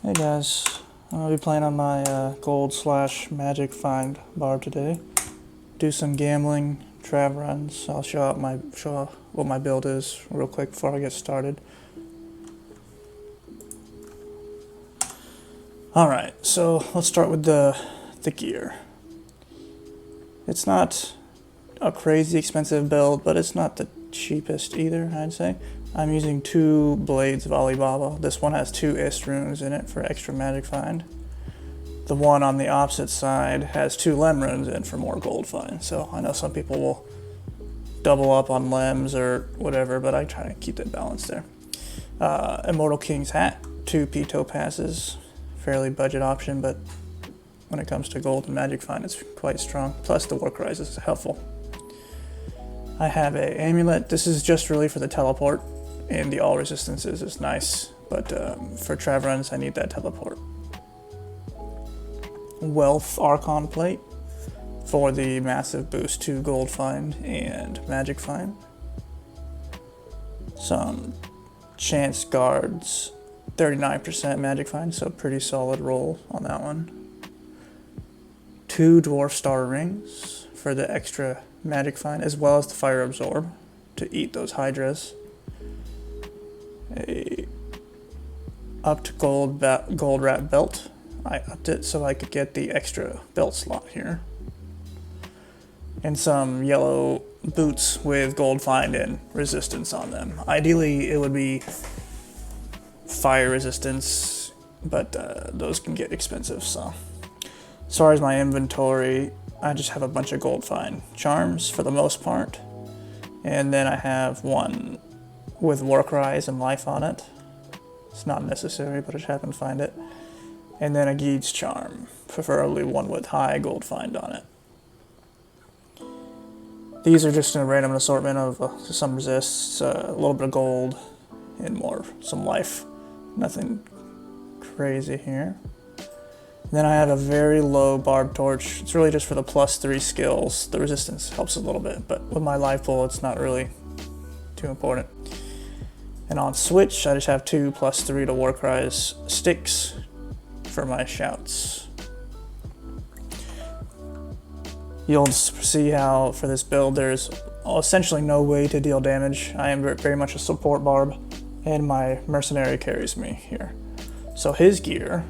Hey guys, I'm gonna be playing on my gold/magic find bar today. Do some gambling, Trav Runs. I'll show what my build is real quick before I get started. Alright, so let's start with the gear. It's not a crazy expensive build, but it's not the cheapest either, I'd say. I'm using 2 blades of Alibaba. This one has 2 ist runes in it for extra magic find. The one on the opposite side has 2 lem runes in for more gold find. So I know some people will double up on lems or whatever, but I try to keep that balance there. Immortal King's hat, 2 P topazes, fairly budget option, but when it comes to gold and magic find, it's quite strong. Plus the work rise is helpful. I have a amulet. This is just really for the teleport, and the all resistances is nice, but for Trav Runs I need that teleport. Wealth Archon plate for the massive boost to gold find and magic find. Some chance guards, 39% magic find, so pretty solid roll on that one. 2 dwarf star rings for the extra magic find, as well as the fire absorb to eat those hydras. A upped gold wrap belt. I upped it so I could get the extra belt slot here. And some yellow boots with gold find and resistance on them. Ideally it would be fire resistance, but those can get expensive. So as far as my inventory, I just have a bunch of gold find charms for the most part, and then I have one with work rise and life on it. It's not necessary, but I just happen to find it. And then a Geed's charm, preferably one with high gold find on it. These are just a random assortment of some resists, a little bit of gold, and some life. Nothing crazy here. Then I have a very low barb torch. It's really just for the +3 skills. The resistance helps a little bit, but with my life pool, it's not really too important. And on switch, I just have 2 +3 to work rise sticks for my shouts. You'll see how for this build, there's essentially no way to deal damage. I am very much a support barb, and my mercenary carries me here. So his gear,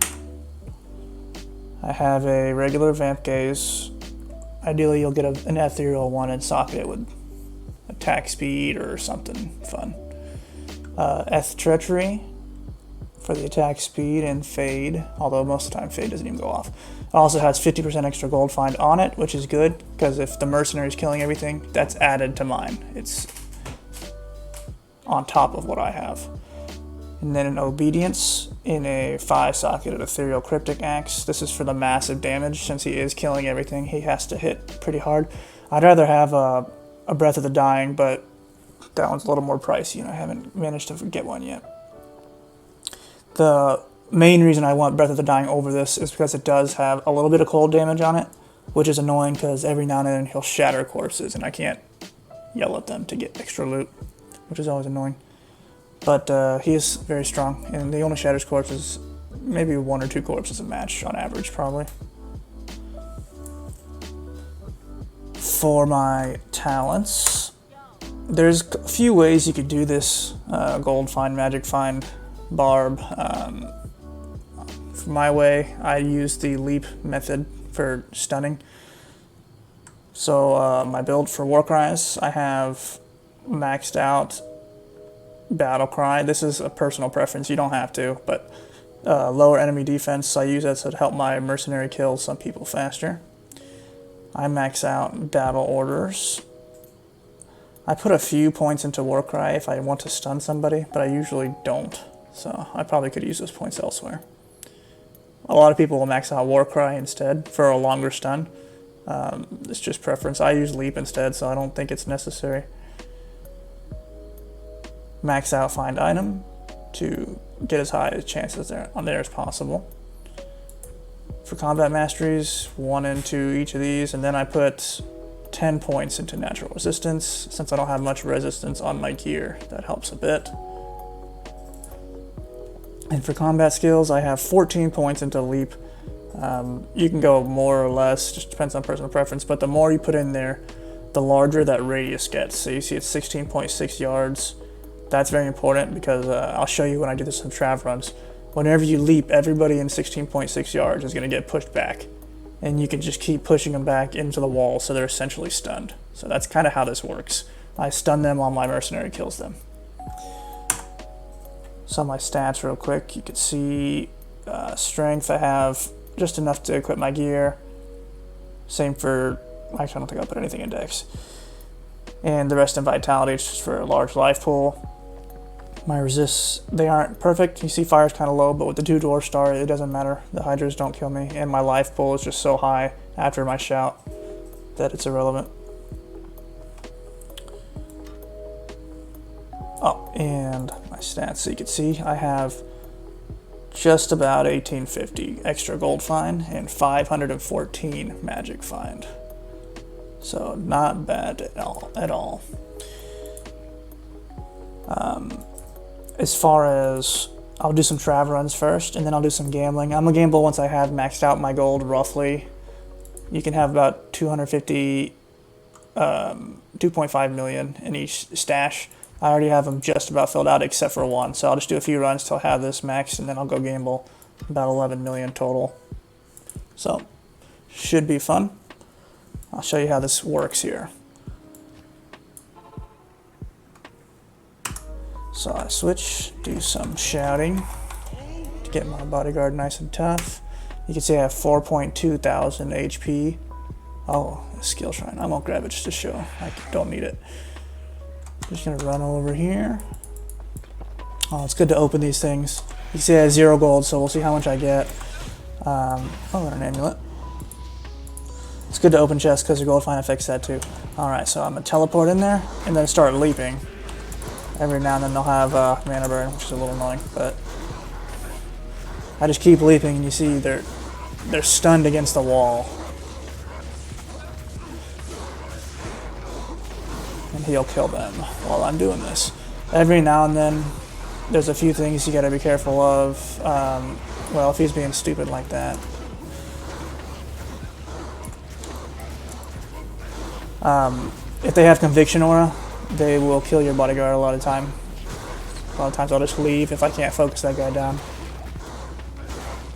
I have a regular vamp gaze. Ideally you'll get an ethereal one and socket it with attack speed or something fun. Eth treachery for the attack speed and fade, although most of the time fade doesn't even go off. It also has 50% extra gold find on it, which is good, because if the mercenary is killing everything, that's added to mine. It's on top of what I have. And then an obedience in a 5-socketed ethereal cryptic axe. This is for the massive damage. Since he is killing everything, he has to hit pretty hard. I'd rather have a breath of the dying, but that one's a little more pricey, and I haven't managed to get one yet. The main reason I want breath of the dying over this is because it does have a little bit of cold damage on it, which is annoying because every now and then he'll shatter corpses, and I can't yell at them to get extra loot, which is always annoying. But he is very strong, and he only shatters corpses, maybe 1 or 2 corpses a match on average, probably. For my talents, there's a few ways you could do this gold find, magic find, barb. For my way, I use the leap method for stunning. So my build for work rise, I have maxed out battle cry. This is a personal preference, you don't have to, but lower enemy defense, I use that to help my mercenary kill some people faster. I max out battle orders. I put a few points into war cry if I want to stun somebody, but I usually don't, so I probably could use those points elsewhere. A lot of people will max out war cry instead for a longer stun. It's just preference. I use leap instead, so I don't think it's necessary. Max out find item to get as high a chances on there as possible. For combat masteries, 1 into each of these, and then I put 10 points into natural resistance. Since I don't have much resistance on my gear, that helps a bit. And for combat skills, I have 14 points into leap. You can go more or less, just depends on personal preference, but the more you put in there, the larger that radius gets. So you see it's 16.6 yards. That's very important because I'll show you when I do this in Trav Runs. Whenever you leap, everybody in 16.6 yards is going to get pushed back. And you can just keep pushing them back into the wall so they're essentially stunned. So that's kind of how this works. I stun them while my mercenary kills them. So my stats real quick, you can see strength, I have just enough to equip my gear. Same for, actually I don't think I'll put anything in dex. And the rest in vitality, it's just for a large life pool. My resists, they aren't perfect. You see fire's kind of low, but with the 2 dwarf star, it doesn't matter. The hydras don't kill me, and my life pool is just so high after my shout that it's irrelevant. Oh, and my stats, so you can see I have just about 1850 extra gold find and 514 magic find. So not bad at all. As far as, I'll do some Trav runs first, and then I'll do some gambling. I'm gonna gamble once I have maxed out my gold roughly. You can have about 250, 2.5 million in each stash. I already have them just about filled out except for one, so I'll just do a few runs till I have this maxed, and then I'll go gamble about 11 million total. So, should be fun. I'll show you how this works here. So I switch, do some shouting to get my bodyguard nice and tough. You can see I have 4.2 thousand HP. Oh, a skill shrine. I won't grab it just to show. I don't need it. Just gonna run over here. Oh, it's good to open these things. You can see I have 0 gold, so we'll see how much I get. Oh, and an amulet. It's good to open chests because the gold find affects that too. Alright, so I'm gonna teleport in there and then start leaping. Every now and then they'll have mana burn, which is a little annoying, but I just keep leaping and you see they're stunned against the wall. And he'll kill them while I'm doing this. Every now and then there's a few things you gotta be careful of. Well, if he's being stupid like that. If they have conviction aura, they will kill your bodyguard a lot of time. A lot of times I'll just leave if I can't focus that guy down.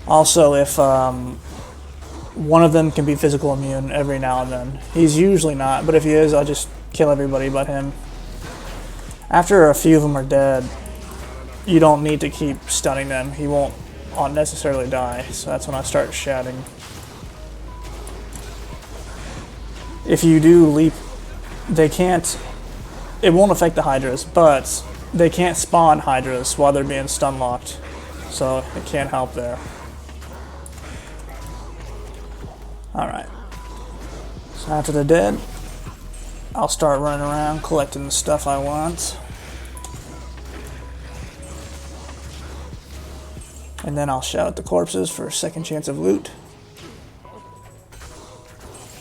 Also, if one of them can be physical immune every now and then. He's usually not, but if he is, I'll just kill everybody but him. After a few of them are dead, you don't need to keep stunning them. He won't necessarily die, so that's when I start shouting. If you do leap, they can't, it won't affect the hydras, but they can't spawn hydras while they're being stun locked, so it can't help there. Alright, so after they're dead, I'll start running around collecting the stuff I want. And then I'll shout at the corpses for a second chance of loot.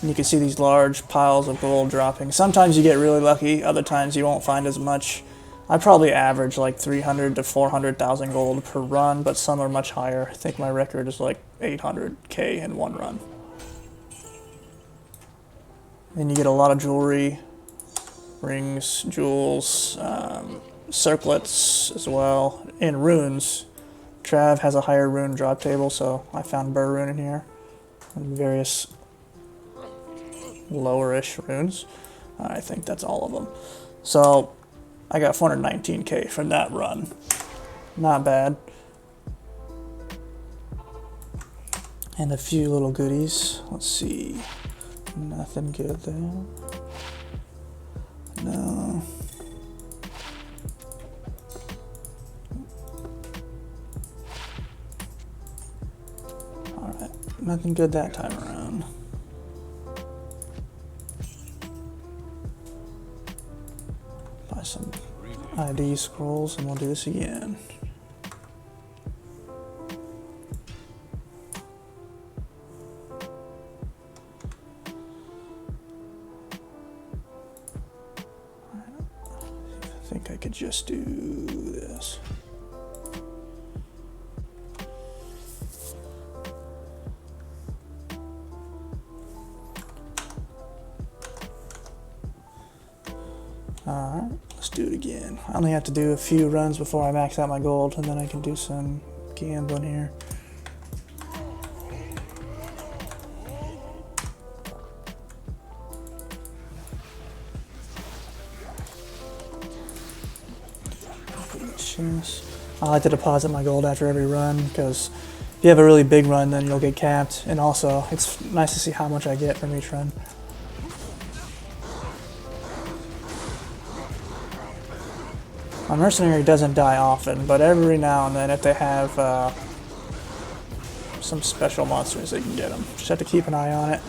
And you can see these large piles of gold dropping. Sometimes you get really lucky, other times you won't find as much. I probably average like 300 to 400,000 gold per run, but some are much higher. I think my record is like 800k in one run. And you get a lot of jewelry, rings, jewels, circlets as well, and runes. Trav has a higher rune drop table, so I found Burr rune in here, and various lower-ish runes. I think that's all of them. So I got 419k from that run. Not bad. And a few little goodies. Let's see. Nothing good there. No. Alright, nothing good that time around. Buy some ID scrolls and we'll do this again. I think I could just do this. Alright, let's do it again. I only have to do a few runs before I max out my gold, and then I can do some gambling here. I like to deposit my gold after every run, because if you have a really big run, then you'll get capped, and also it's nice to see how much I get from each run. My mercenary doesn't die often, but every now and then, if they have some special monsters, they can get them. Just have to keep an eye on it.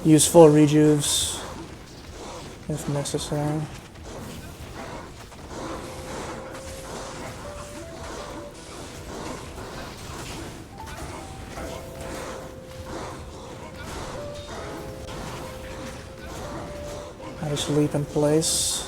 Use full rejuves if necessary. I just leap in place.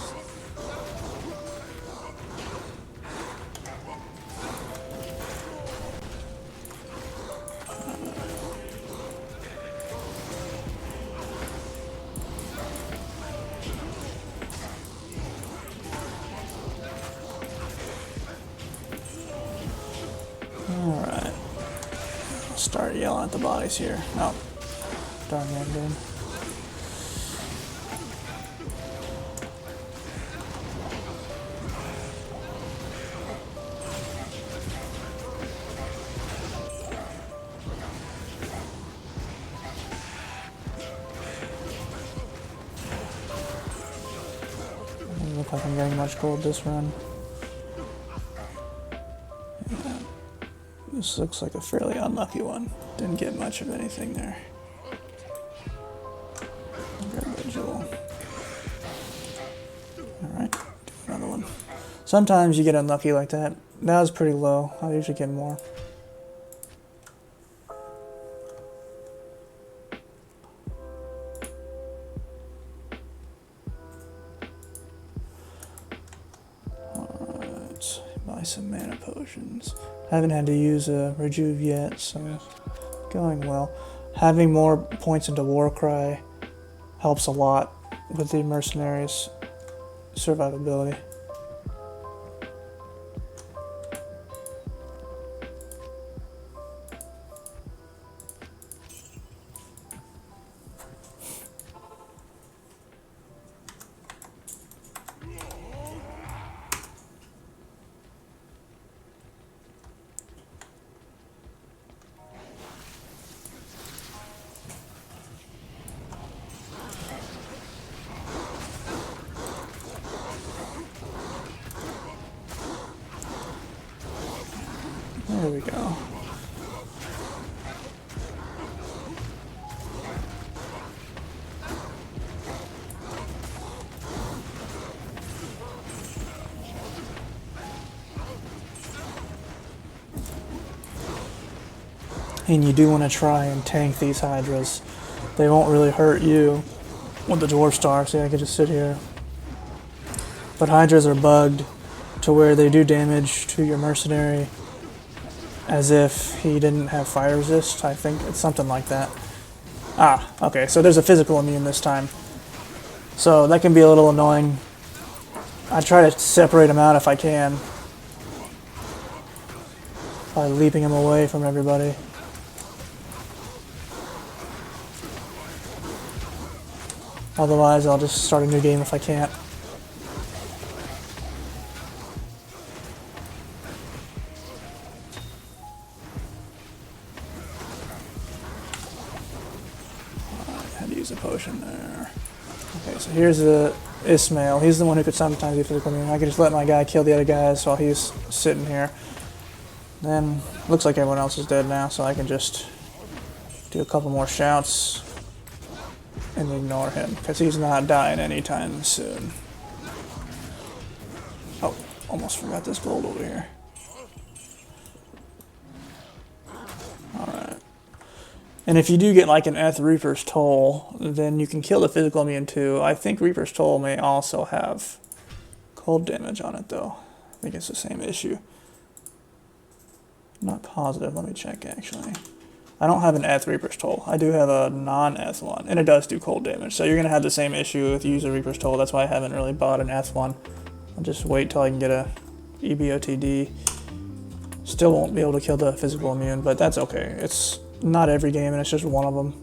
Alright. Start yelling at the bodies here. Oh. Darn that, dude. Doesn't look like I'm getting much gold this run. Yeah. This looks like a fairly unlucky one. Didn't get much of anything there. Grab that jewel. Alright, do another one. Sometimes you get unlucky like that. That was pretty low. I usually get more. Alright, buy some mana potions. I haven't had to use a rejuve yet, so going well. Having more points into Warcry helps a lot with the mercenaries' survivability. There we go. And you do want to try and tank these hydras. They won't really hurt you with the dwarf star. See, I can just sit here. But hydras are bugged to where they do damage to your mercenary as if he didn't have fire resist. I think it's something like that. Ah, okay, so there's a physical immune this time. So that can be a little annoying. I try to separate them out if I can by leaping them away from everybody. Otherwise, I'll just start a new game if I can't. Had to use a potion there. Okay, so here's the Ismail. He's the one who could sometimes be physical immune. I could just let my guy kill the other guys while he's sitting here. Then, looks like everyone else is dead now, so I can just do a couple more shouts and ignore him, because he's not dying anytime soon. Oh, almost forgot this gold over here. Alright. And if you do get like an Eth Reaper's Toll, then you can kill the physical immune too. I think Reaper's Toll may also have cold damage on it though. I think it's the same issue. I'm not positive, let me check actually. I don't have an Eth Reaper's Toll. I do have a non-Eth one, and it does do cold damage. So you're going to have the same issue if you use a Reaper's Toll. That's why I haven't really bought an Eth one. I'll just wait till I can get a EBOTD. Still won't be able to kill the physical immune, but that's okay. It's not every game, and it's just one of them.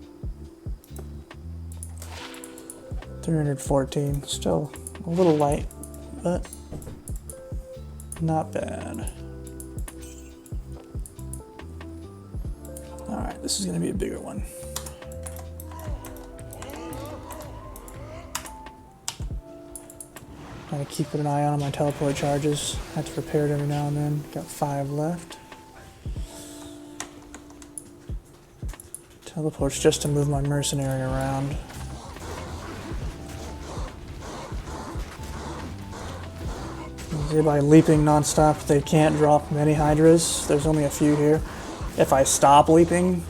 314, still a little light, but not bad. Alright, this is going to be a bigger one. Gotta keep an eye on my teleport charges. I have to repair it every now and then. Got 5 left. Teleports just to move my mercenary around. See, by leaping non-stop, they can't drop many Hydras. There's only a few here. If I stop leaping,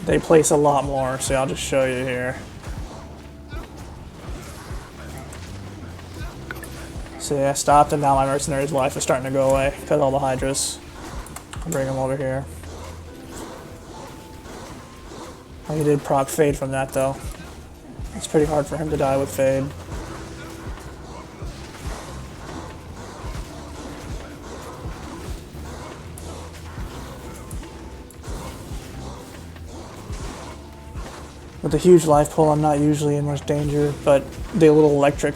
they place a lot more. So I'll just show you here. See, I stopped and now my mercenary's life is starting to go away because all the Hydras. I'll bring them over here. Oh, he did proc Fade from that though. It's pretty hard for him to die with Fade. With the huge life pull, I'm not usually in much danger, but the little electric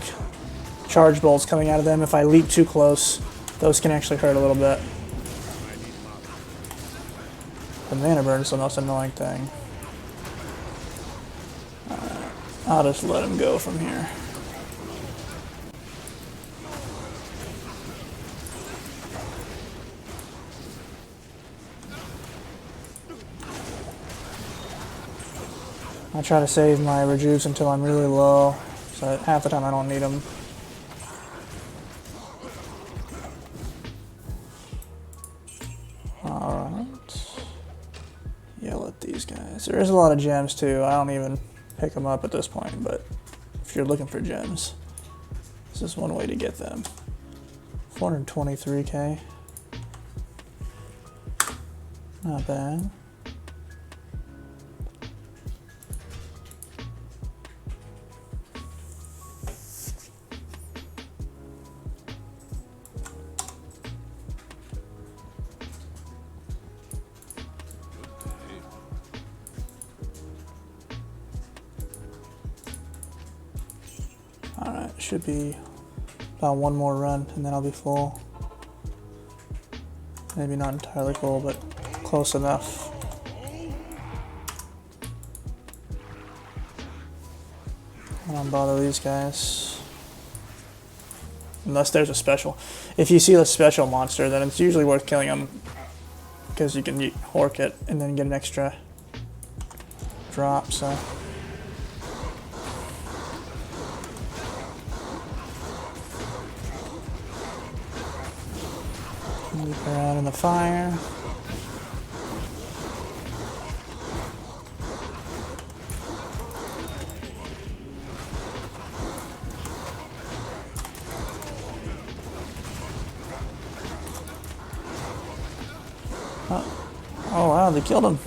charge bolts coming out of them, if I leap too close, those can actually hurt a little bit. The mana burn is the most annoying thing. I'll just let him go from here. I try to save my rejuves until I'm really low, so half the time I don't need them. Alright. Yell at these guys. There is a lot of gems too. I don't even pick them up at this point, but if you're looking for gems, this is one way to get them. 423k. Not bad. Alright, should be about one more run and then I'll be full. Maybe not entirely full, but close enough. I don't bother these guys. Unless there's a special. If you see a special monster, then it's usually worth killing them. Because you can hork it and then get an extra drop, so. Leap around in the fire. Oh wow, they killed him.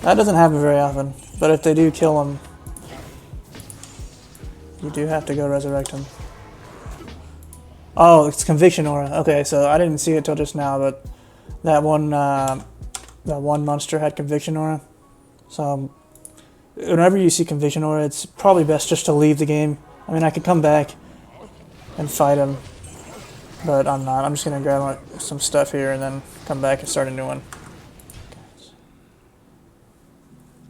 That doesn't happen very often, but if they do kill him, you do have to go resurrect him. Oh, it's Conviction Aura. Okay, so I didn't see it till just now, but that one monster had Conviction Aura. So whenever you see Conviction Aura, it's probably best just to leave the game. I mean, I could come back and fight him, but I'm not. I'm just gonna grab some stuff here and then come back and start a new one.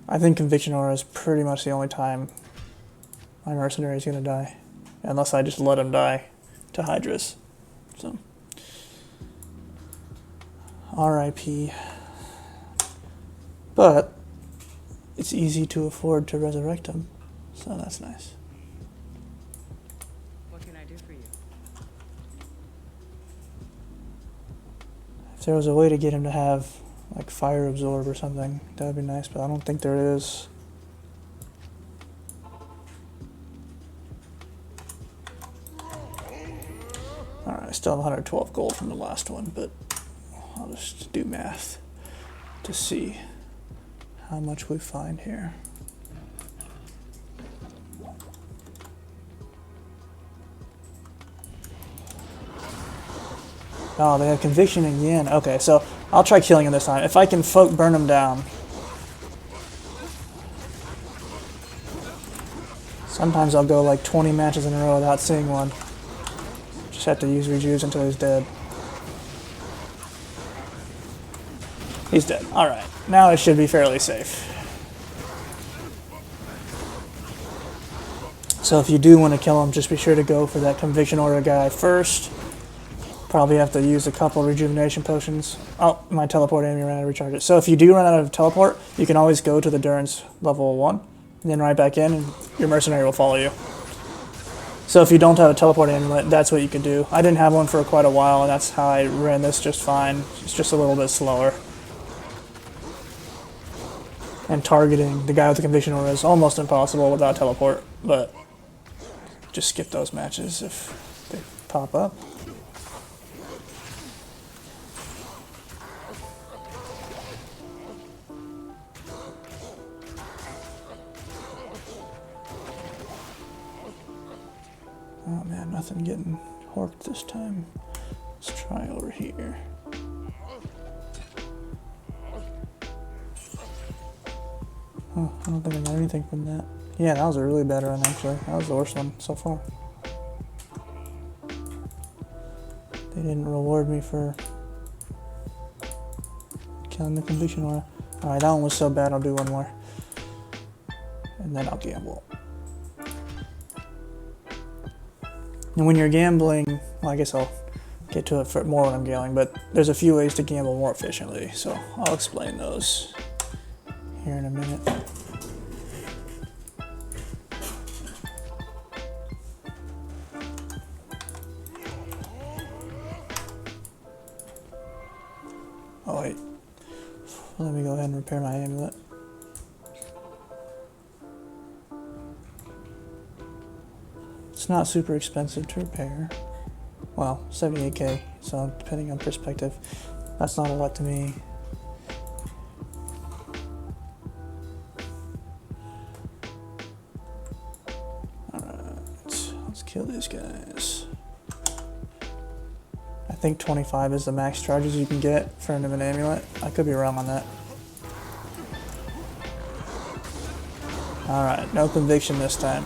I think Conviction Aura is pretty much the only time my mercenary is gonna die, unless I just let him die to Hydras. So RIP. But it's easy to afford to resurrect him, so that's nice. What can I do for you? If there was a way to get him to have like Fire Absorb or something, that would be nice, but I don't think there is. Alright, I still have 112 gold from the last one, but I'll just do math to see how much we find here. Oh, they have conviction again. Okay, so I'll try killing him this time. If I can burn him down. Sometimes I'll go like 20 matches in a row without seeing one. Just have to use rejuves until he's dead. He's dead. Alright, now it should be fairly safe. So if you do want to kill him, just be sure to go for that conviction order guy first. Probably have to use a couple rejuvenation potions. Oh, my teleport enemy ran out of recharge it. So if you do run out of teleport, you can always go to the Durance level 1, and then right back in, and your mercenary will follow you. So if you don't have a teleport amulet, that's what you can do. I didn't have one for quite a while, and that's how I ran this just fine. It's just a little bit slower. And targeting the guy with the conviction order is almost impossible without teleport, but just skip those matches if they pop up. Oh man, nothing getting horked this time. Let's try over here. Oh, I don't think I got anything from that. Yeah, that was a really bad run actually. That was the worst one so far. They didn't reward me for killing the conviction aura. Alright, that one was so bad I'll do one more. And then I'll gamble. And when you're gambling, well, I guess I'll get to it for more when I'm gambling, but there's a few ways to gamble more efficiently, so I'll explain those here in a minute. Oh wait, let me go ahead and repair my amulet. It's not super expensive to repair. Well, 78k, so depending on perspective, that's not a lot to me. Alright, let's kill these guys. I think 25 is the max charges you can get for an amulet. I could be wrong on that. Alright, no conviction this time.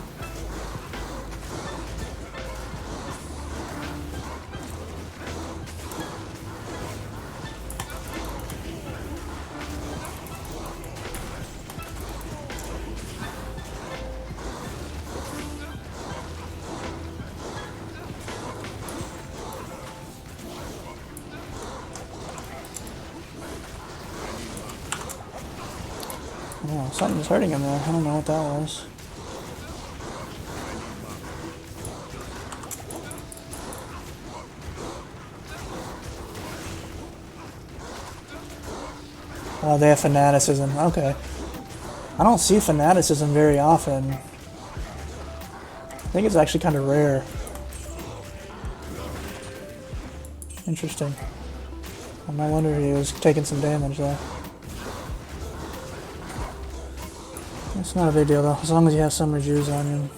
Oh, something's hurting him there. I don't know what that was. Oh, they have fanaticism. Okay. I don't see fanaticism very often. I think it's actually kind of rare. Interesting. Well, no wonder he was taking some damage there. It's not a big deal though, as long as you have some rejuves on you.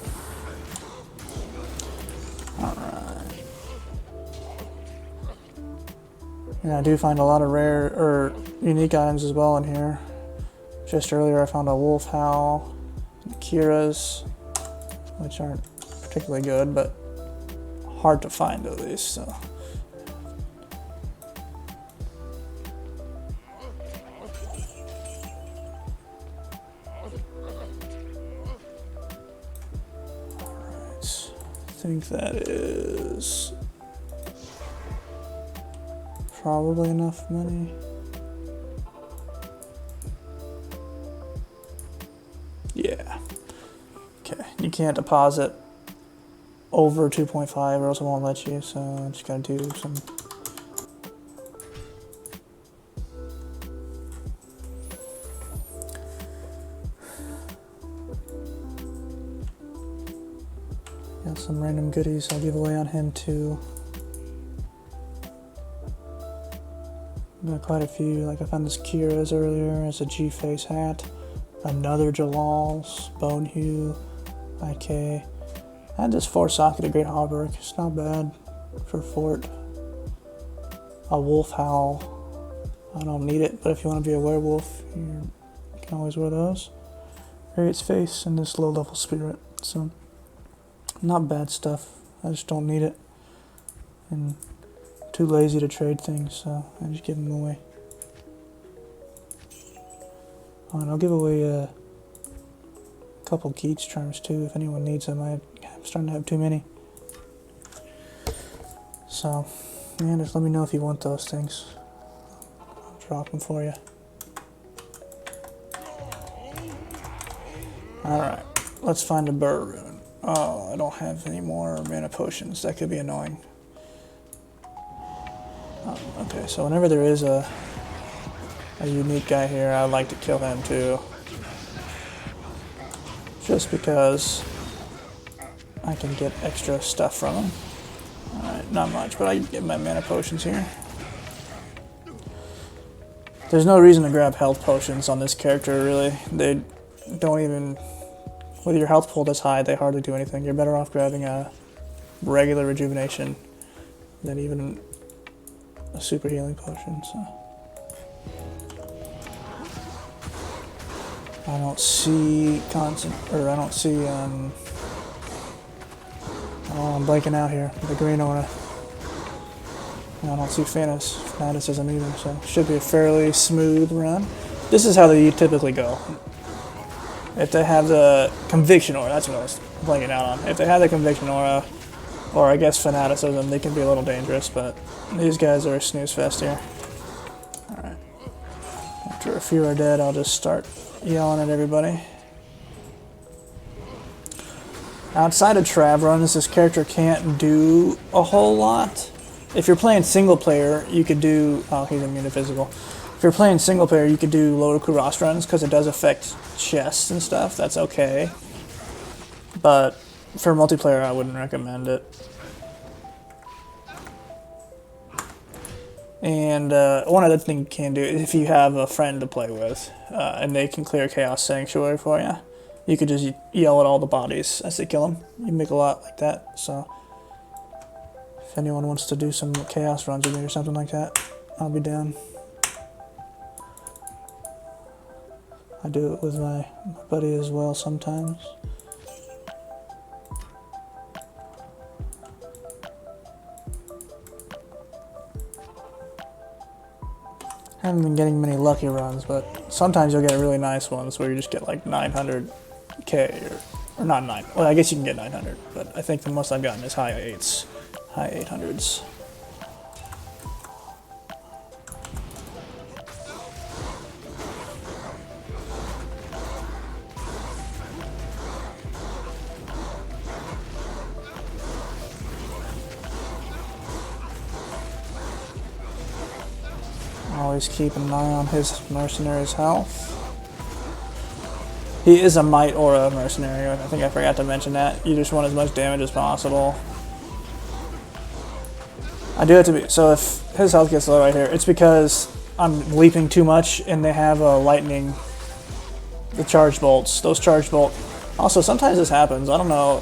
Alright. Yeah, I do find a lot of rare, or unique items as well in here. Just earlier I found a wolf howl, Kira's, which aren't particularly good, but hard to find at least, so. I think that is probably enough money. Yeah. Okay, you can't deposit over 2.5 or else it won't let you, so I just gotta do some. Got some random goodies I'll give away on him too. Got quite a few. Like I found this Kira's earlier as a G-face hat. Another Jalal's, Bone Hue, IK. I had this 4-socketed Great Hauberk. It's not bad for Fort. A Wolf Howl. I don't need it, but if you want to be a werewolf, you can always wear those. Various face and this low-level spirit. So, not bad stuff. I just don't need it. And too lazy to trade things, so I just give them away. Oh, and I'll give away a couple Geeks charms too if anyone needs them. I'm starting to have too many. So, yeah, just let me know if you want those things. I'll drop them for you. Alright, let's find a Burr Rune. Oh, I don't have any more mana potions. That could be annoying. Okay, so whenever there is a unique guy here, I like to kill him too. Just because I can get extra stuff from him. Alright, not much, but I can get my mana potions here. There's no reason to grab health potions on this character, really. They don't even... With your health pool this high, they hardly do anything. You're better off grabbing a regular rejuvenation than even a super healing potion, so... I don't see I don't see, oh, I'm blanking out here. The green aura. I don't see fanaticism either, so it should be a fairly smooth run. This is how they typically go. If they have the conviction aura, that's what I was blanking out on. If they have the conviction aura, or I guess fanaticism, they can be a little dangerous, but these guys are a snooze fest here. Alright. After a few are dead, I'll just start yelling at everybody. Outside of Trav Runs, this character can't do a whole lot. If you're playing single player, you could do... Oh, he's immune to physical. If you're playing single player, you could do lower Kuras runs, because it does affect chests and stuff. That's okay. But for multiplayer, I wouldn't recommend it. And one other thing you can do is if you have a friend to play with, and they can clear Chaos Sanctuary for you, you could just yell at all the bodies as they kill them. You can make a lot like that, so if anyone wants to do some Chaos runs with me or something like that, I'll be down. I do it with my buddy as well sometimes. I haven't been getting many lucky runs, but sometimes you'll get really nice ones where you just get like 900k or not 9. Well, I guess you can get 900, but I think the most I've gotten is high 8s, high 800s. Always keep an eye on his mercenary's health. He is a Might Aura mercenary. I think I forgot to mention that. You just want as much damage as possible. I do it to be... So if his health gets low right here, it's because I'm leaping too much and they have a lightning... The charge bolts. Those charge bolt... Also, sometimes this happens. I don't know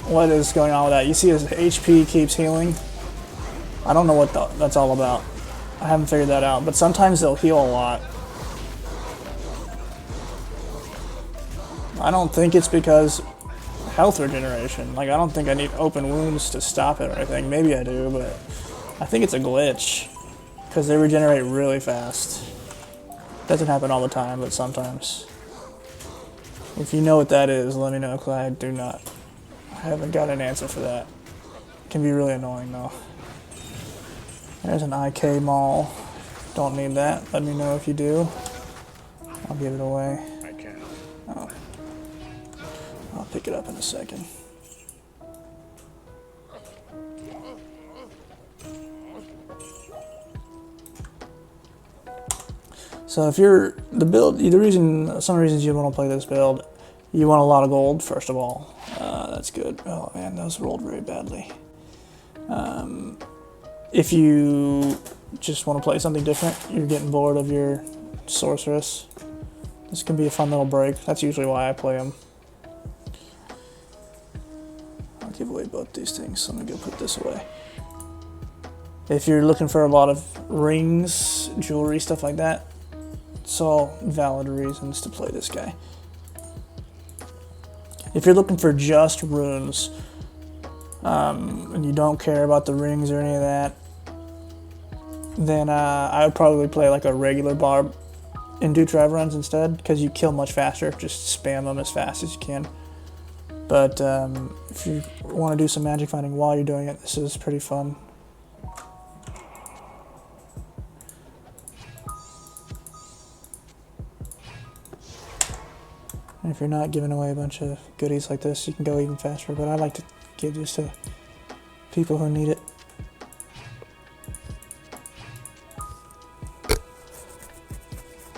what is going on with that. You see his HP keeps healing. I don't know what that's all about. I haven't figured that out, but sometimes they'll heal a lot. I don't think it's because health regeneration. Like, I don't think I need open wounds to stop it or anything. Maybe I do, but I think it's a glitch because they regenerate really fast. Doesn't happen all the time, but sometimes. If you know what that is, let me know, because I do not. I haven't got an answer for that. It can be really annoying, though. There's an IK Mall. Don't need that. Let me know if you do. I'll give it away. I can. Oh. I'll pick it up in a second. So if you're the build, some reasons you want to play this build, you want a lot of gold first of all. That's good. Oh man, those rolled very badly. if you just want to play something different, you're getting bored of your sorceress, this can be a fun little break. That's usually why I play them. I'll give away both these things, so I'm gonna go put this away. If you're looking for a lot of rings, jewelry, stuff like that, it's all valid reasons to play this guy. If you're looking for just runes, and you don't care about the rings or any of that, then I would probably play like a regular barb and do Trav Runs instead, because you kill much faster. Just spam them as fast as you can. But if you want to do some magic finding while you're doing it, this is pretty fun. And if you're not giving away a bunch of goodies like this, you can go even faster, but I like to give this to people who need it.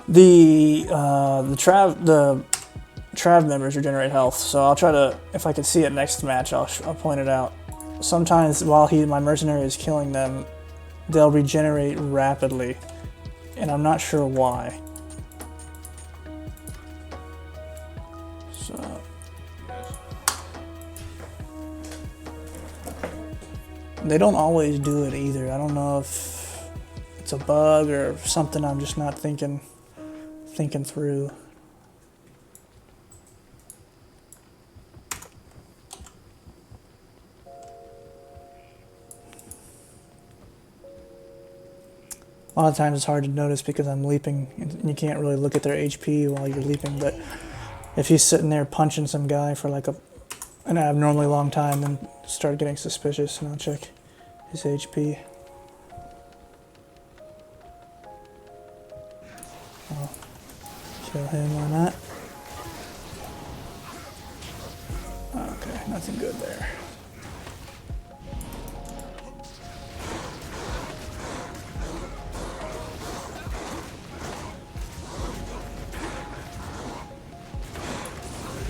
The Trav members regenerate health, so I'll try to, if I can see it next match, I'll point it out. Sometimes while my mercenary is killing them, they'll regenerate rapidly, and I'm not sure why. So they don't always do it either. I don't know if it's a bug or something I'm just not thinking through. A lot of times it's hard to notice because I'm leaping and you can't really look at their HP while you're leaping, but if he's sitting there punching some guy for like an abnormally long time, then start getting suspicious and I'll check his HP. I'll kill him, why not? Okay, nothing good there.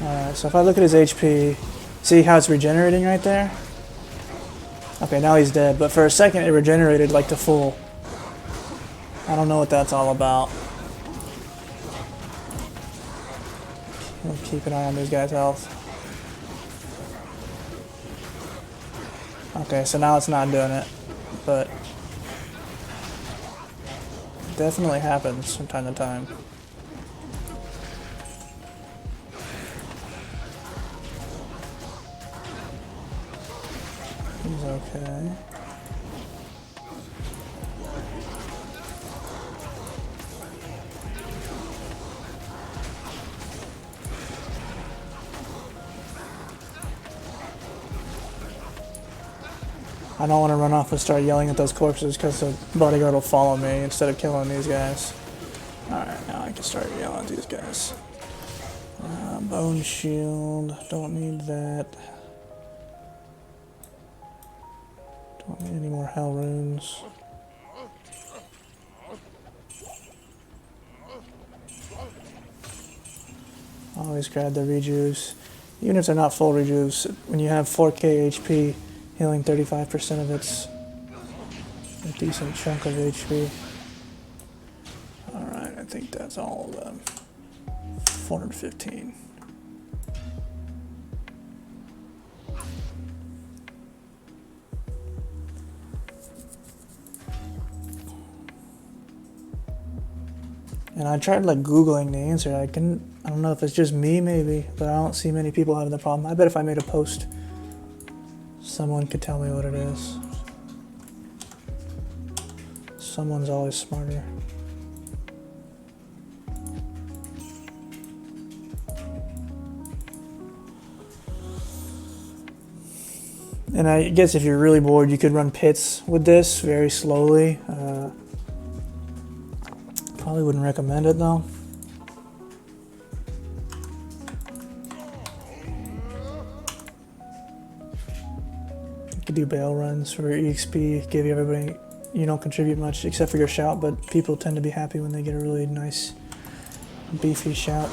Alright, so if I look at his HP, see how it's regenerating right there? Okay, now he's dead, but for a second it regenerated like to full. I don't know what that's all about. I'll keep an eye on these guys' health. Okay, so now it's not doing it, but it definitely happens from time to time. He's okay. I don't want to run off and start yelling at those corpses because the bodyguard will follow me instead of killing these guys. Alright, now I can start yelling at these guys. Bone shield, don't need that. Don't need any more hell runes. Always grab the rejuves. Even if they're not full rejuves, when you have 4k HP, healing 35% of it's a decent chunk of HP. Alright, I think that's all of them. 415. And I tried like Googling the answer. I don't know if it's just me maybe, but I don't see many people having the problem. I bet if I made a post, someone could tell me what it is. Someone's always smarter. And I guess if you're really bored, you could run pits with this very slowly. Probably wouldn't recommend it though. You could do bail runs for EXP, give everybody, you don't contribute much except for your shout, but people tend to be happy when they get a really nice beefy shout.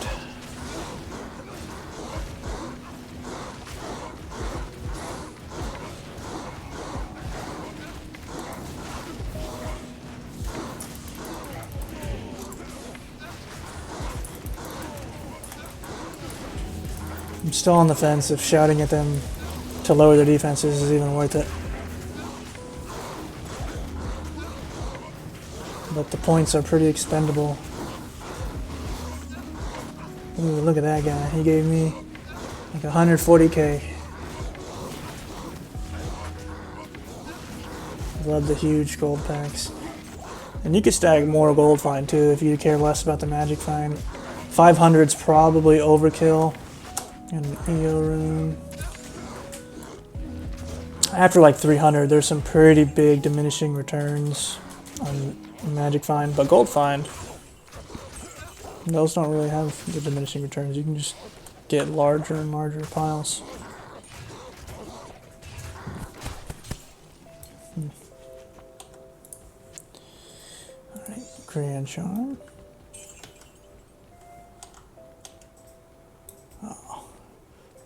I'm still on the fence if shouting at them to lower their defenses is even worth it. But the points are pretty expendable. Ooh, look at that guy. He gave me like 140k. Love the huge gold packs. And you could stack more Gold Find too if you care less about the Magic Find. 500's probably overkill. And EO Rune. After like 300, there's some pretty big diminishing returns on Magic Find, but Gold Find, those don't really have the diminishing returns. You can just get larger and larger piles. Alright, Grand Charm. Oh,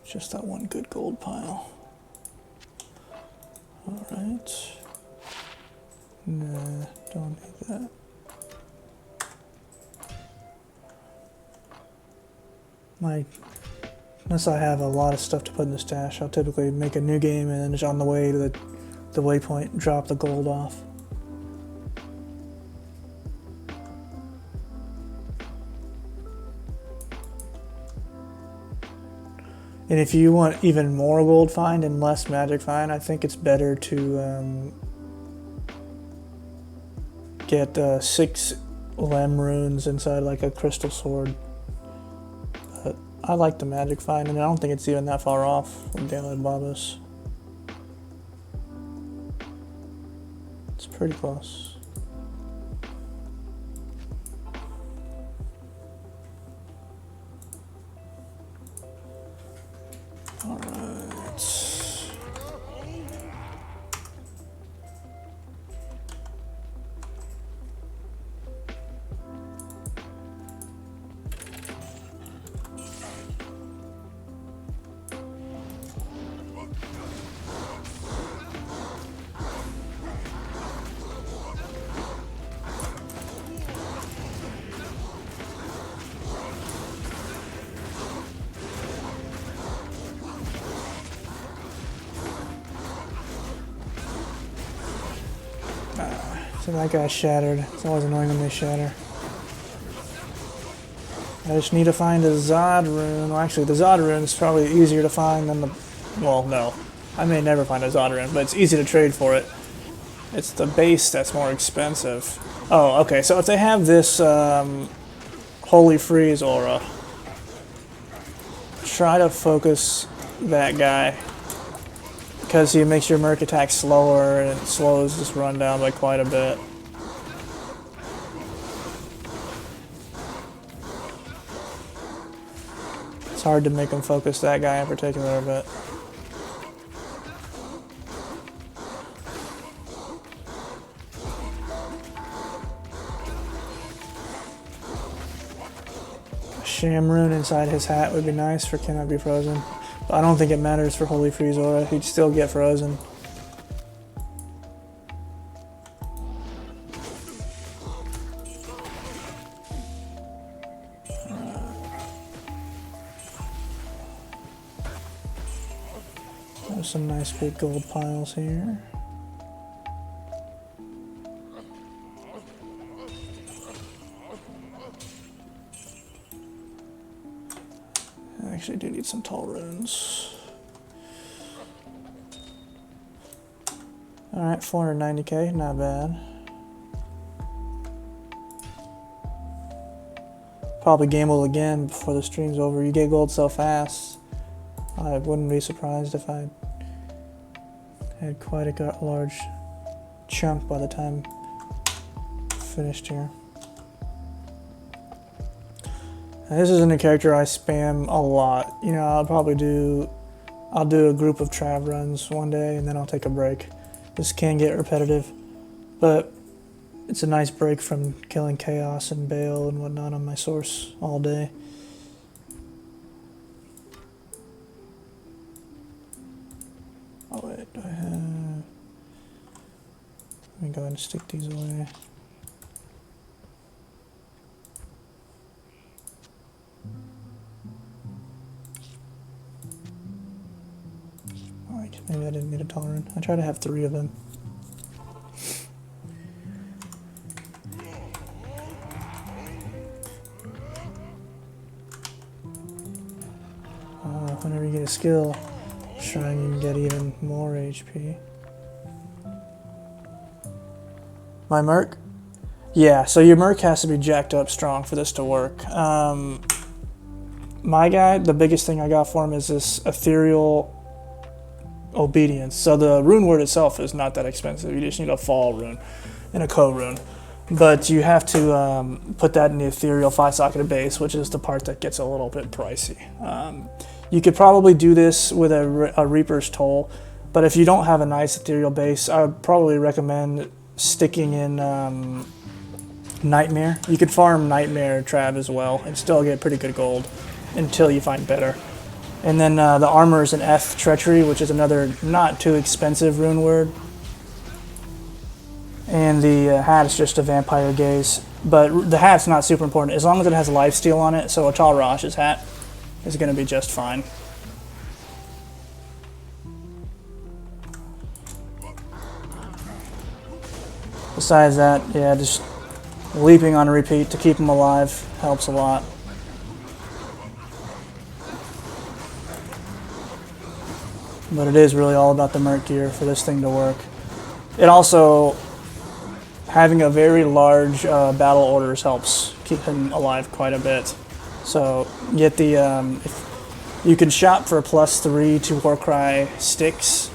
just that one good gold pile. Alright. Nah, don't need that. Unless I have a lot of stuff to put in the stash, I'll typically make a new game and then just on the way to the waypoint, drop the gold off. And if you want even more Gold Find and less Magic Find, I think it's better to get 6 Lem runes inside like a crystal sword. But I like the Magic Find, and I don't think it's even that far off from Daily Babas. It's pretty close. So that guy's shattered. It's always annoying when they shatter. I just need to find a Zod rune. Well, actually, the Zod rune is probably easier to find than the... Well, no. I may never find a Zod rune, but it's easy to trade for it. It's the base that's more expensive. Oh, okay. So if they have this Holy Freeze aura, try to focus that guy. Because he makes your Merc attack slower, and it slows this run down by quite a bit. It's hard to make him focus that guy in particular, but... a Sham rune inside his hat would be nice for Cannot Be Frozen. But I don't think it matters for Holy Freeze Aura. He'd still get frozen. There's some nice big gold piles here. I actually do need some tall runes. Alright, 490k, not bad. Probably gamble again before the stream's over. You get gold so fast. I wouldn't be surprised if I had quite a large chunk by the time finished here. Now, this isn't a character I spam a lot. You know, I'll do a group of Trav runs one day and then I'll take a break. This can get repetitive, but it's a nice break from killing Chaos and Bale and whatnot on my source all day. Oh wait, do I have... Let me go ahead and stick these away. Maybe I didn't need a tall rune. I try to have 3 of them. Whenever you get a skill, shrine, you can get even more HP. My Merc? Yeah, so your Merc has to be jacked up strong for this to work. My guy, the biggest thing I got for him is this ethereal obedience. So the rune word itself is not that expensive. You just need a fall rune and a co-rune. But you have to put that in the ethereal 5-socketed base, which is the part that gets a little bit pricey. You could probably do this with a Reaper's Toll, but if you don't have a nice ethereal base, I would probably recommend sticking in Nightmare. You could farm Nightmare Trav as well and still get pretty good gold until you find better. And then the armor is an F Treachery, which is another not too expensive rune word. And the hat is just a Vampire Gaze. But the hat's not super important, as long as it has lifesteal on it, so a Tal Rash's hat is going to be just fine. Besides that, yeah, just leaping on repeat to keep them alive helps a lot. But it is really all about the Merc gear for this thing to work. It also, having a very large battle orders helps keep him alive quite a bit. So get the, if you can shop for +3 to Warcry sticks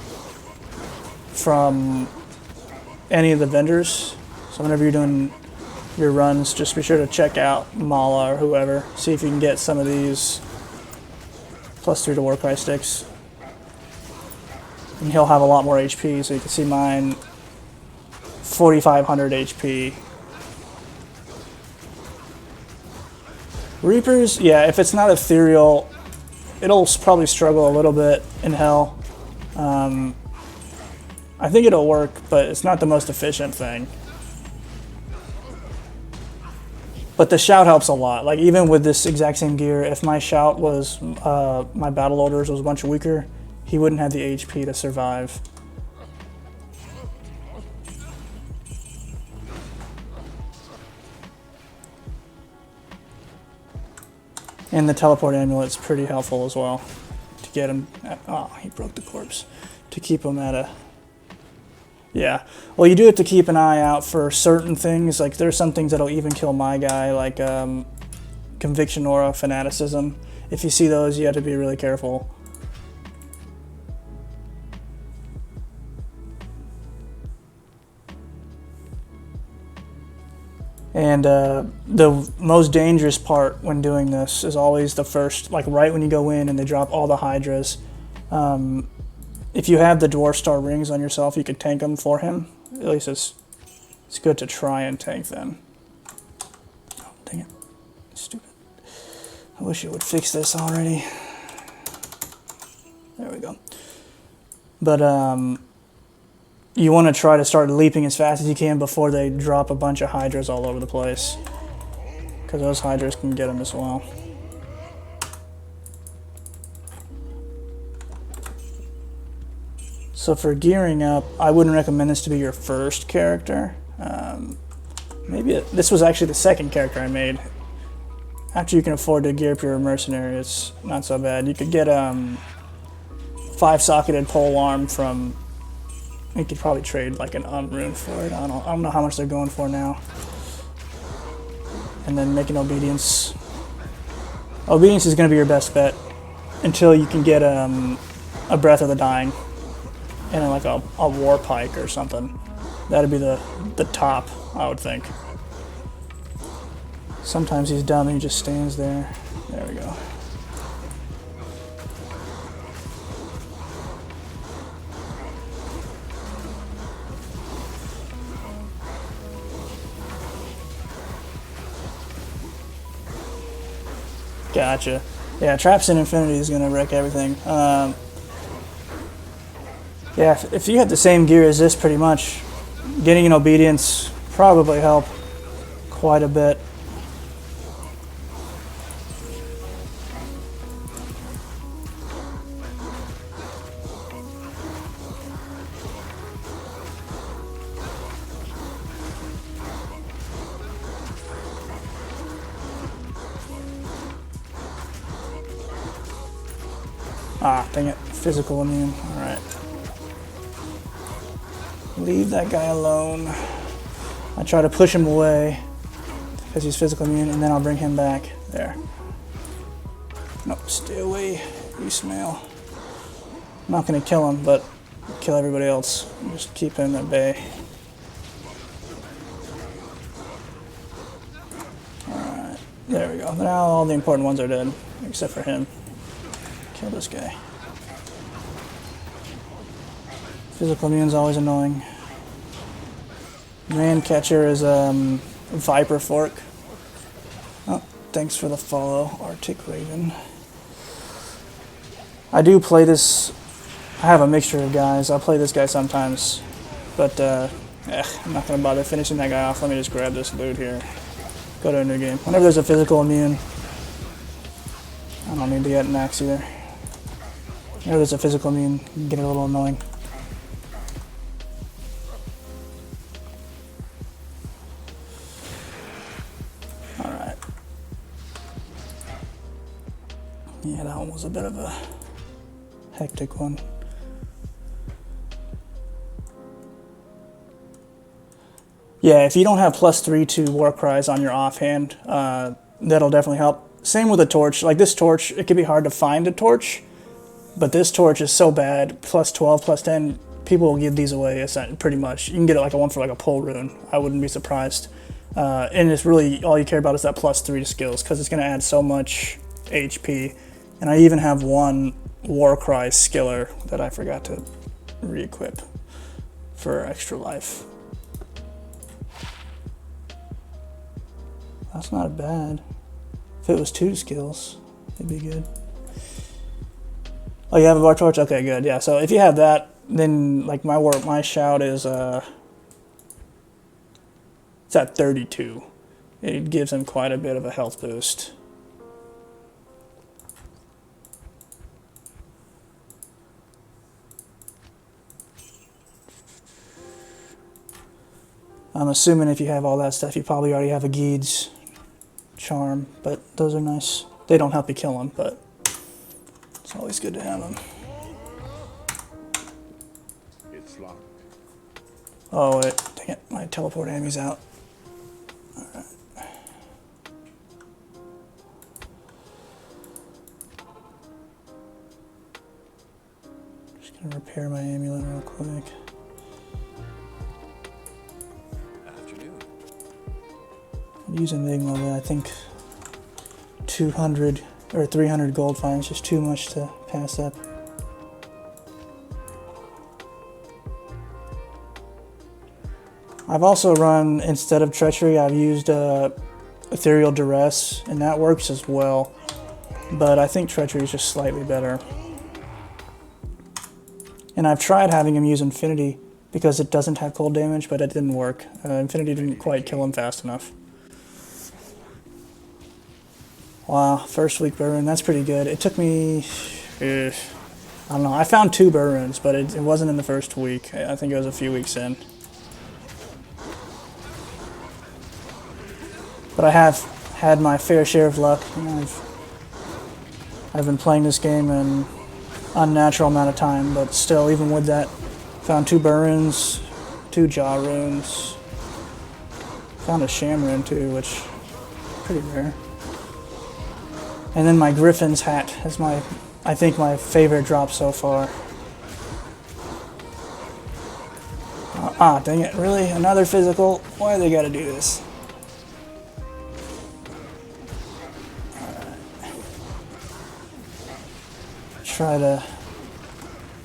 from any of the vendors. So whenever you're doing your runs, just be sure to check out Mala or whoever. See if you can get some of these +3 to Warcry sticks. And he'll have a lot more HP, so you can see mine 4,500 HP. Reapers, yeah, if it's not ethereal, it'll probably struggle a little bit in hell. I think it'll work, but it's not the most efficient thing. But the shout helps a lot. Like even with this exact same gear, if my shout was, my battle orders was a bunch weaker, he wouldn't have the HP to survive. And the teleport amulet's pretty helpful as well to get him at, oh, he broke the corpse. To keep him at a, yeah. Well, you do have to keep an eye out for certain things. Like there's some things that'll even kill my guy, like Conviction Aura, Fanaticism. If you see those, you have to be really careful. And the most dangerous part when doing this is always the first, like right when you go in and they drop all the Hydras. If you have the Dwarf Star rings on yourself, you could tank them for him. At least it's good to try and tank them. Oh, dang it. Stupid. I wish it would fix this already. There we go. But, you want to try to start leaping as fast as you can before they drop a bunch of Hydras all over the place. Because those Hydras can get them as well. So for gearing up, I wouldn't recommend this to be your first character. This was actually the second character I made. After you can afford to gear up your mercenary, it's not so bad. You could get 5-socketed pole arm from, you could probably trade like an rune for it. I don't know how much they're going for now. And then make an obedience. Obedience is going to be your best bet until you can get a Breath of the Dying and like a war pike or something. That'd be the top, I would think. Sometimes he's dumb and he just stands there. There we go. Gotcha. Yeah, Traps in Infinity is going to wreck everything. Yeah, if you had the same gear as this pretty much, getting an Obedience probably help quite a bit. Ah, dang it. Physical immune. Alright. Leave that guy alone. I try to push him away because he's physical immune, and then I'll bring him back. There. Nope, stay away, Ismail. I'm not going to kill him, but kill everybody else. Just keep him at bay. Alright, there we go. Now all the important ones are dead, except for him. Kill this guy. Physical immune's always annoying. Man catcher is Viper Fork. Oh, thanks for the follow, Arctic Raven. I do play this. I have a mixture of guys. I'll play this guy sometimes, but I'm not gonna bother finishing that guy off. Let me just grab this loot here. Go to a new game. Whenever there's a physical immune, I don't need to get an axe either. Whenever there's a physical immune, it can get a little annoying. Alright. Yeah, that one was a bit of a hectic one. Yeah, if you don't have +3 to war cries on your offhand, that'll definitely help. Same with a torch. Like this torch, it can be hard to find a torch, but this torch is so bad. +12, +10, people will give these away pretty much. You can get it like a one for like a pull rune. I wouldn't be surprised. And it's really, all you care about is that +3 to skills, because it's going to add so much HP. And I even have one Warcry skiller that I forgot to re-equip for extra life. That's not bad. If it was 2 skills, it'd be good. Oh, you have a bar torch? Okay, good. Yeah, so if you have that, then like my shout is it's at 32. It gives him quite a bit of a health boost. I'm assuming if you have all that stuff, you probably already have a Geed's charm, but those are nice. They don't help you kill them, but it's always good to have them. It's locked. Oh wait, dang it, my teleport enemy's out. Alright. Just gonna repair my amulet real quick. I'm using Enigma, but I think 200 or 300 gold finds just too much to pass up. I've also run, instead of Treachery, I've used Ethereal Duress, and that works as well. But I think Treachery is just slightly better. And I've tried having him use Infinity because it doesn't have cold damage, but it didn't work. Infinity didn't quite kill him fast enough. Wow, first week Burn, that's pretty good. It took me, I don't know, I found 2 Burns, but it wasn't in the first week. I think it was a few weeks in. But I have had my fair share of luck. You know, I've been playing this game an unnatural amount of time, but still, even with that, found 2 Burns, 2 Jaw runes, found a Sham rune too, which is pretty rare. And then my Griffin's hat is I think my favorite drop so far. Dang it, really? Another physical? Why do they gotta do this? Alright. Try to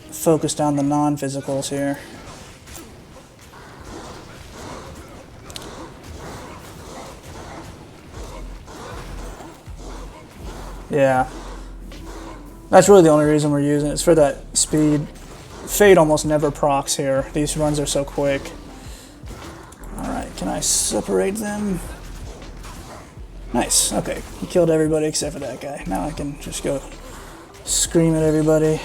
focus down the non-physicals here. Yeah, that's really the only reason we're using it. It's for that speed. Fade almost never procs here. These runs are so quick. Alright, can I separate them? Nice, okay. He killed everybody except for that guy. Now I can just go scream at everybody.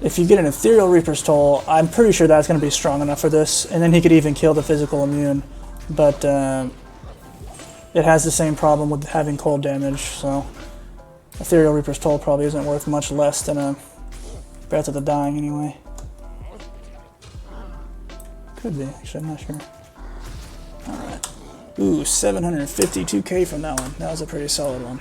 If you get an Ethereal Reaper's Toll, I'm pretty sure that's going to be strong enough for this, and then he could even kill the physical immune. But it has the same problem with having cold damage, so Ethereal Reaper's Toll probably isn't worth much less than a Breath of the Dying anyway. Could be, actually, I'm not sure. Alright. Ooh, 752k from that one. That was a pretty solid one.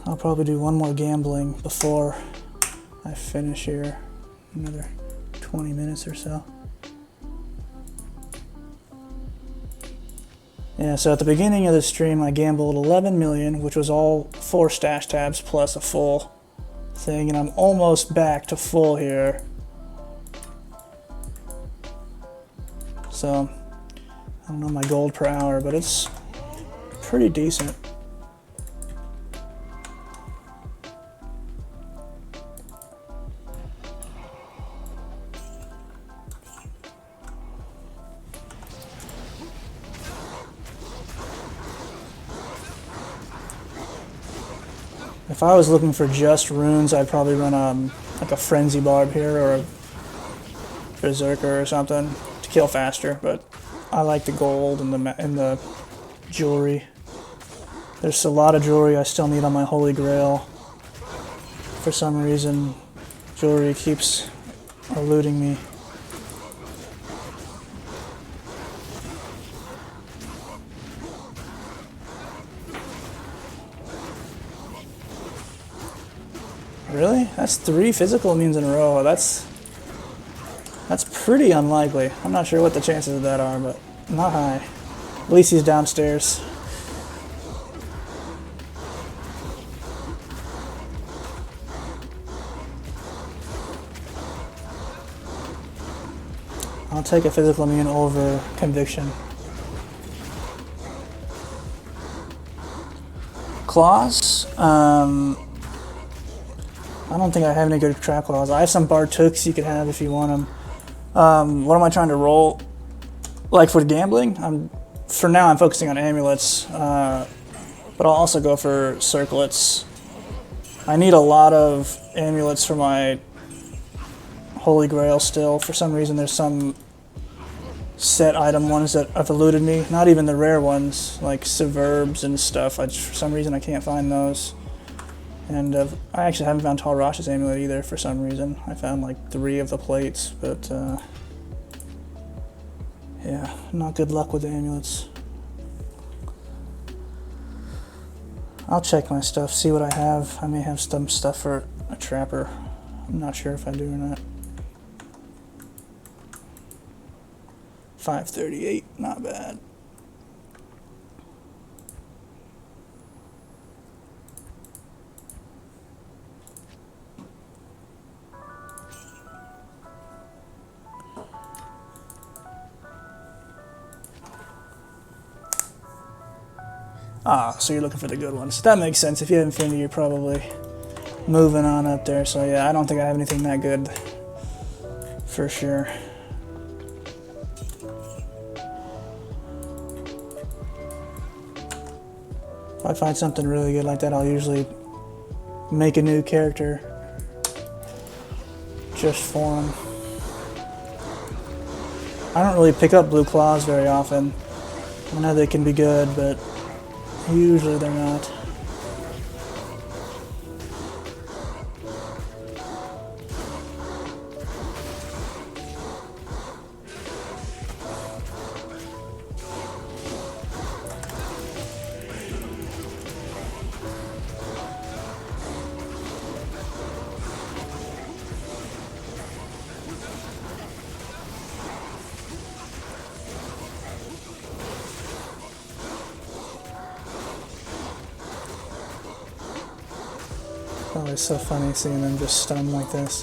I'll probably do one more gambling before I finish here. Another 20 minutes or so. Yeah, so at the beginning of the stream I gambled 11 million, which was all 4 stash tabs plus a full thing, and I'm almost back to full here. So, I don't know my gold per hour, but it's pretty decent. If I was looking for just runes, I'd probably run like a Frenzy Barb here or a Berserker or something to kill faster, but I like the gold and the jewelry. There's a lot of jewelry I still need on my Holy Grail. For some reason, jewelry keeps eluding me. Really? That's 3 physical immunes in a row. That's pretty unlikely. I'm not sure what the chances of that are, but not high. At least he's downstairs. I'll take a physical immune over conviction. Claws? I don't think I have any good trap claws. I have some Bartooks you could have if you want them. What am I trying to roll? Like for gambling? For now I'm focusing on amulets, but I'll also go for circlets. I need a lot of amulets for my Holy Grail still. For some reason there's some set item ones that have eluded me. Not even the rare ones, like Subverbs and stuff. For some reason I can't find those. And I actually haven't found Tal Rash's amulet either for some reason. I found like 3 of the plates, but yeah, not good luck with the amulets. I'll check my stuff, see what I have. I may have some stuff for a trapper. I'm not sure if I do or not. 538, not bad. Ah, so you're looking for the good ones. That makes sense. If you have Infinity, you're probably moving on up there. So yeah, I don't think I have anything that good. For sure. If I find something really good like that, I'll usually make a new character just for them. I don't really pick up blue claws very often. I know they can be good, but usually they're not. Oh, it's so funny seeing them just stun like this.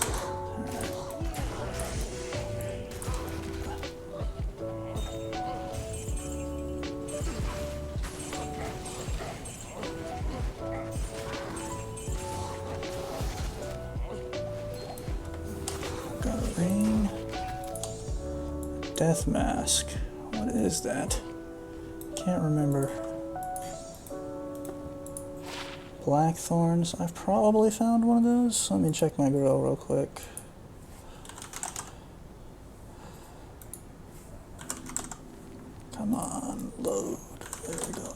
Got a ring. Death mask. What is that? Can't remember. Blackthorns. I've probably found one of those. Let me check my grill real quick. Come on, load. There we go.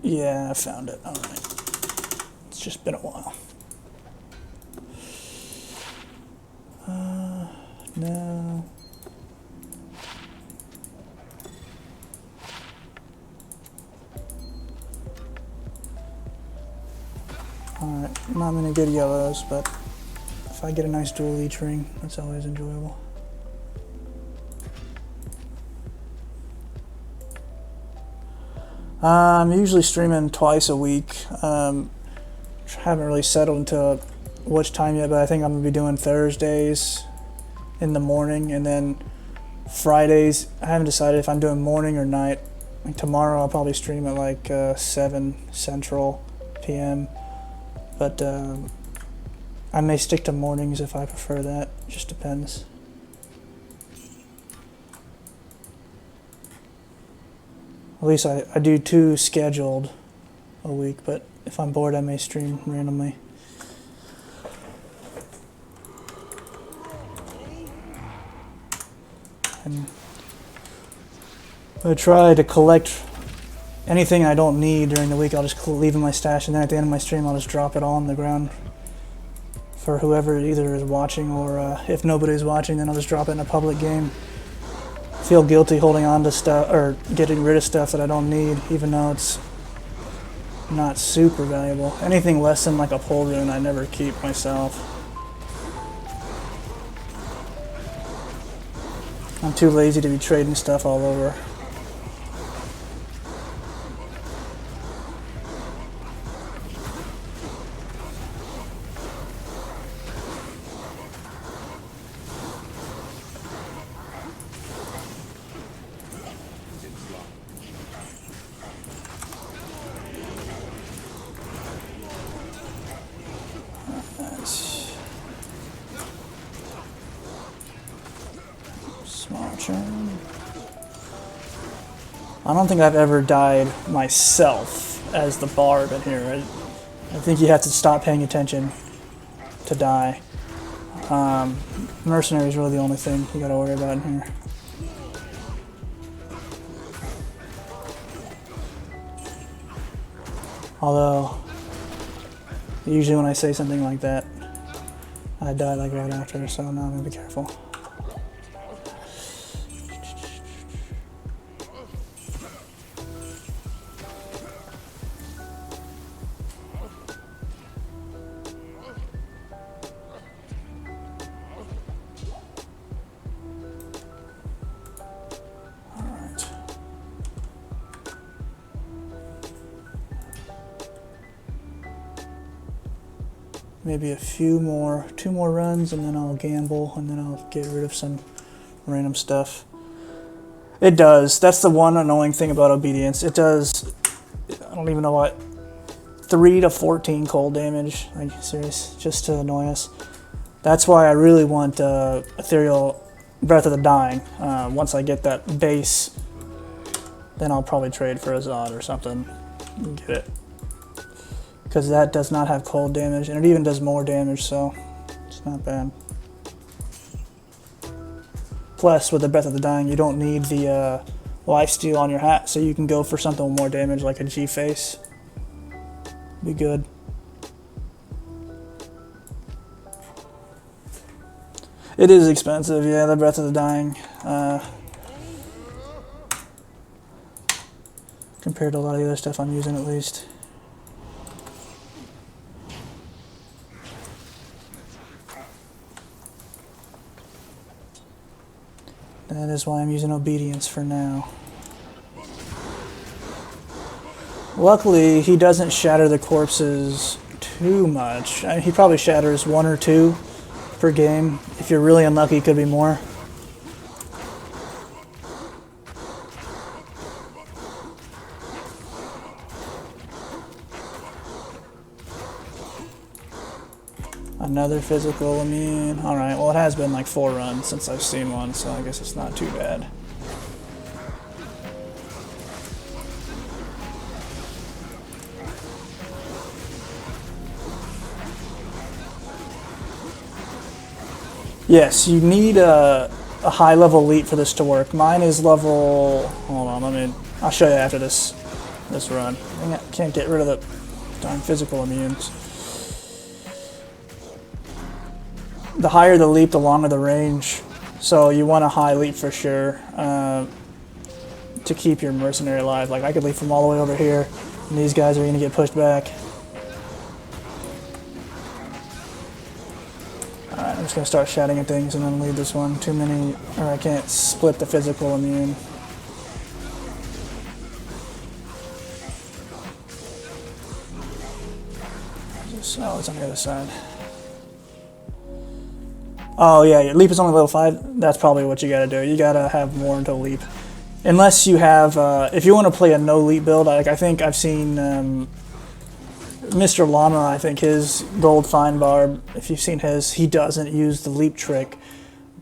Yeah, I found it. Alright. It's just been a while. No. Alright, not many good yellows, but if I get a nice dual leech ring, that's always enjoyable. I'm usually streaming twice a week. Haven't really settled into which time yet, but I think I'm going to be doing Thursdays in the morning, and then Fridays, I haven't decided if I'm doing morning or night. Like tomorrow I'll probably stream at like 7 Central PM, but I may stick to mornings if I prefer that. Just depends. At least I do 2 scheduled a week, but if I'm bored I may stream randomly. And I try to collect anything I don't need during the week. I'll just leave in my stash, and then at the end of my stream I'll just drop it all on the ground for whoever either is watching, or if nobody's watching, then I'll just drop it in a public game. Feel guilty holding on to stuff or getting rid of stuff that I don't need, even though it's not super valuable. Anything less than like a pole rune I never keep myself. I'm too lazy to be trading stuff all over. Small churn. I don't think I've ever died myself as the barb in here. I think you have to stop paying attention to die. Mercenary is really the only thing you gotta worry about in here. Although, usually when I say something like that, I die like right after, so now I'm gonna be careful. Maybe two more runs, and then I'll gamble, and then I'll get rid of some random stuff. It does. That's the one annoying thing about obedience. It does, I don't even know what, 3 to 14 cold damage. Like, serious, just to annoy us. That's why I really want Ethereal Breath of the Dying. Once I get that base, then I'll probably trade for a Zod or something and get it. Because that does not have cold damage, and it even does more damage, so it's not bad. Plus, with the Breath of the Dying, you don't need the lifesteal on your hat, so you can go for something with more damage, like a G-Face. Be good. It is expensive, yeah, the Breath of the Dying. Compared to a lot of the other stuff I'm using, at least. That is why I'm using obedience for now. Luckily, he doesn't shatter the corpses too much. I mean, he probably shatters 1 or 2 per game. If you're really unlucky, it could be more. Another physical immune. Alright, well it has been like 4 runs since I've seen one, so I guess it's not too bad. Yes, you need a high level leap for this to work. Mine is level. Hold on, I'll show you after this run. I can't get rid of the darn physical immunes. The higher the leap, the longer the range. So you want a high leap for sure to keep your mercenary alive. Like I could leap from all the way over here, and these guys are going to get pushed back. Alright, I'm just going to start shouting at things and then leave this one. Too many, or I can't split the physical immune. Oh, it's on the other side. Oh yeah, your leap is only level 5. That's probably what you gotta do. You gotta have more into leap. Unless you have, if you want to play a no leap build, I think I've seen Mr. Llama, I think his Gold Find Barb, if you've seen his, he doesn't use the leap trick.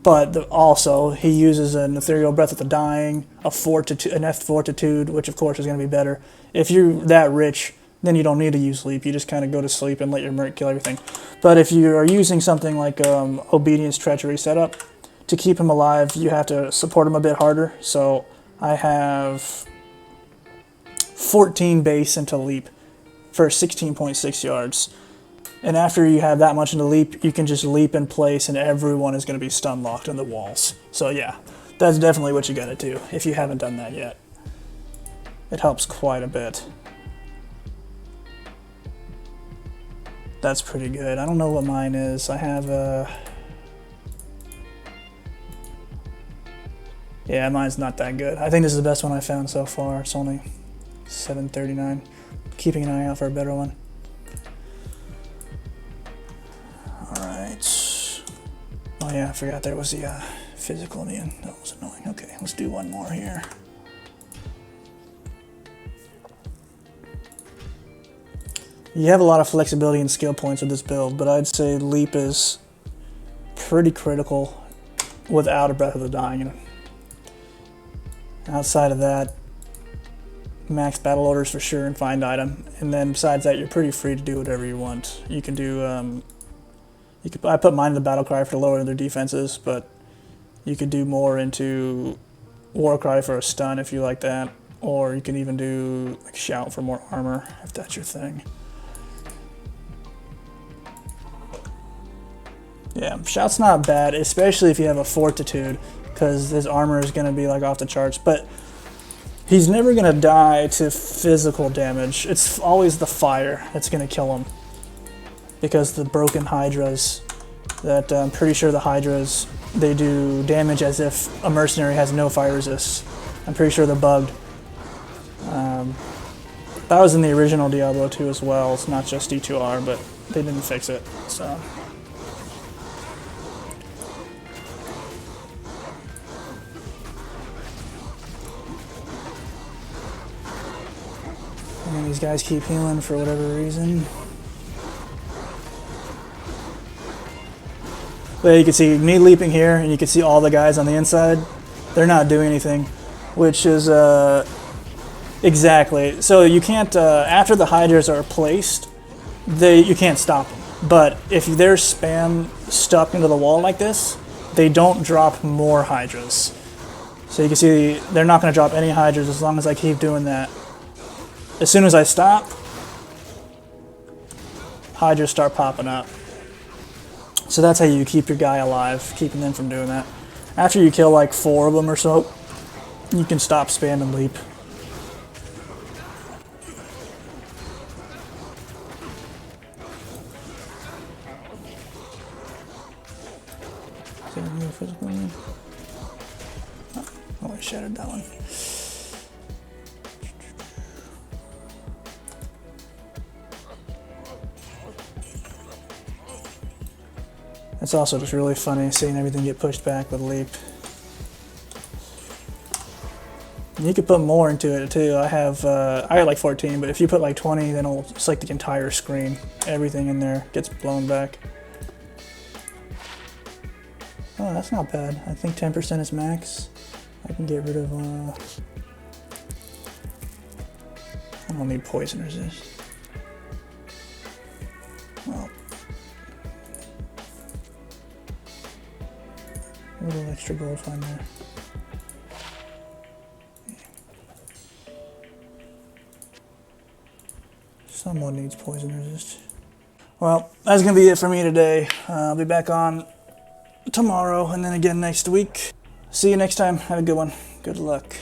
But also, he uses an Ethereal Breath of the Dying, an F Fortitude, which of course is going to be better. If you're that rich, then you don't need to use leap. You just kind of go to sleep and let your merc kill everything. But if you are using something like Obedience Treachery setup, to keep him alive, you have to support him a bit harder. So I have 14 base into leap for 16.6 yards. And after you have that much into leap, you can just leap in place and everyone is going to be stun locked in the walls. So yeah, that's definitely what you got to do if you haven't done that yet. It helps quite a bit. That's pretty good. I don't know what mine is. I have yeah, mine's not that good. I think this is the best one I found so far. It's only 739. Keeping an eye out for a better one. Alright. Oh yeah, I forgot there was the physical immune. That was annoying. Okay, let's do one more here. You have a lot of flexibility and skill points with this build, but I'd say leap is pretty critical without a Breath of the Dying. Outside of that, max battle orders for sure and find item. And then besides that, you're pretty free to do whatever you want. You can do, I put mine in the battle cry for lowering their defenses, but you could do more into war cry for a stun if you like that. Or you can even do like shout for more armor if that's your thing. Yeah, shout's not bad, especially if you have a fortitude, because his armor is going to be like off the charts. But he's never going to die to physical damage. It's always the fire that's going to kill him. Because the broken hydras, that I'm pretty sure the hydras, they do damage as if a mercenary has no fire resist. I'm pretty sure they're bugged. That was in the original Diablo 2 as well. It's not just D2R, but they didn't fix it. So. And these guys keep healing for whatever reason. But you can see me leaping here, and you can see all the guys on the inside. They're not doing anything, which is exactly. So you can't after the hydras are placed, you can't stop them. But if they're spam stuck into the wall like this, they don't drop more hydras. So you can see they're not going to drop any hydras as long as I keep doing that. As soon as I stop, hydras start popping up. So that's how you keep your guy alive, keeping them from doing that. After you kill like 4 of them or so, you can stop spamming leap. Is there any physical one? Oh, I shattered that one. It's also just really funny seeing everything get pushed back with leap. You could put more into it too. I got like 14, but if you put like 20, then it's like the entire screen. Everything in there gets blown back. Oh, that's not bad. I think 10% is max. I can get rid of, I don't need poison resist. Well. A little extra gold find there. Someone needs poison resist. Well, that's going to be it for me today. I'll be back on tomorrow and then again next week. See you next time. Have a good one. Good luck.